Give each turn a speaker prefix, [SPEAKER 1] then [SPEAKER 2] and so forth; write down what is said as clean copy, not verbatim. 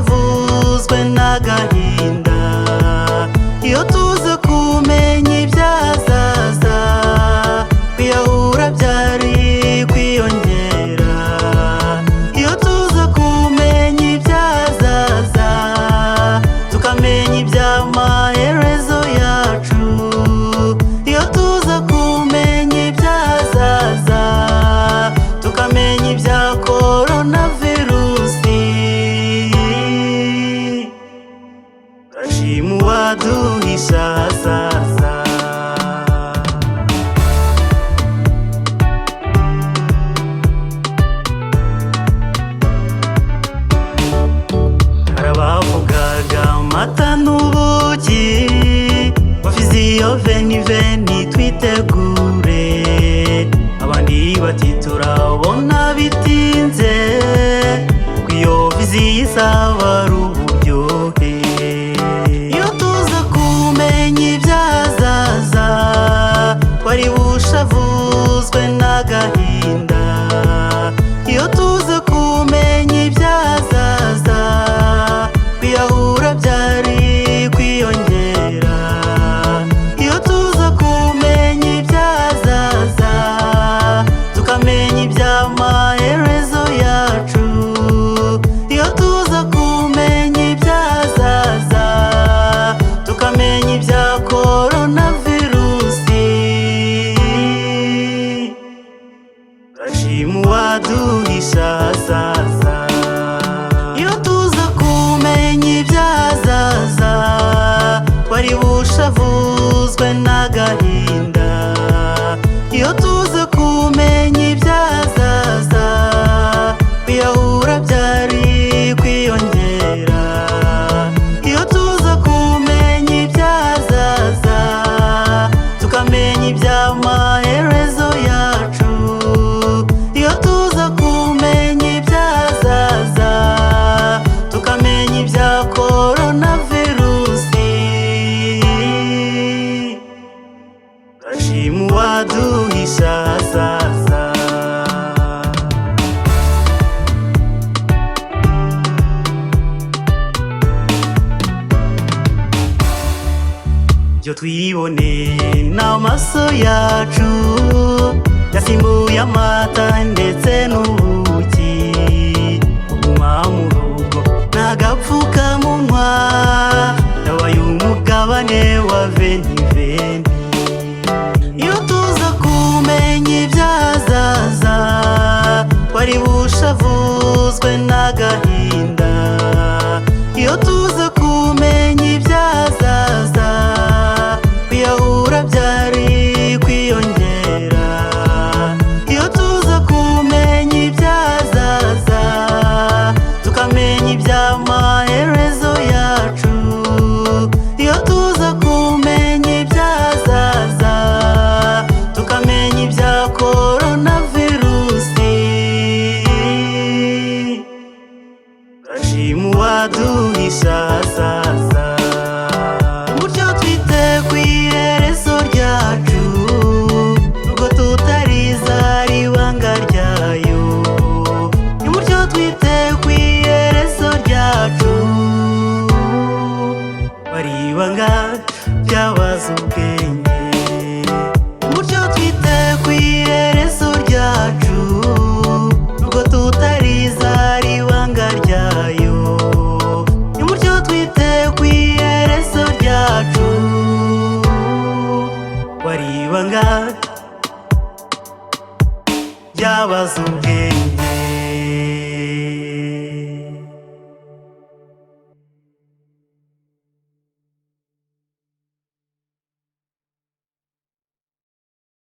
[SPEAKER 1] avuzwe n'agahinda, iyo tuza kumenya ibyazaza, kwiyahura byari kwiyongera. Iyo tuza kumenya ibyazaza, tukamenya iby'amaherezo yacu, iyo tuza kumenya ibyazaza, tukamenya ibya coronavirusi. Turashima uwaduhisha ahazaza. Hari abavugaga amata n'ubuki, bafiziyo veni twitegure, abandi bati turabona bitinze, kuko iyo viziyo izaba ari uburyohe. Iyo tuza kumenya ibyazaza, twari bushavuzwe n'agahinda, iyo tuza kumenya ibyazaza, kwiyahura byari kwiyongera. Iyo tuza kumenya ibyazaza, tukamenya iby'amaherezo yacu, iyo tuza kumenya ibyazaza, tukamenya ibya coronavirusi. Turashima uwaduhisha ahazaza. Iyo tuza kumenya ibyazaza, twari bushavuzwe n'agahinda, iyo tuza kumenya ibyazaza, kwiyahura byari kwiyongera. Iyo tuza kumenya ibyazaza, tukamenya iby'amaherezo yacu, iyo tuza kumenya ibyazaza, tukamenya ibya coronavirusi. Turashima uwaduhisha ahazaza. Ibyo twiboneye n'amaso yacu, yasimbuye amata ndetse n'ubuki. Kuguma mu rugo n'agapfukamunwa, yabaye umugabane wa veni. Iyo tuza kumenya ibyazaza, twari bushavuzwe n'agahinda, iyo tuza kumenya ibyazaza, kwiyahura byari kwiyongera. Iyo tuza kumenya ibyazaza, tukamenya iby'amaherezo yacu, iyo tuza kumenya ibyazaza, tukamenya ibya coronavirusi. Turashima uwaduhisha ahazaza. Umutyo twite ku iherezo ryacu, nubwo tutarizera ibanga ryayo. Umutyo twite ku iherezo ryacu, bari ibanga ryabaza ubwenge. Umutyo twite ku iherezo ryacu, nubwo tutarizera ibanga ryayo. Umutyo twite ku iherezo ryacu, bari ibanga ryabaza ubwenge.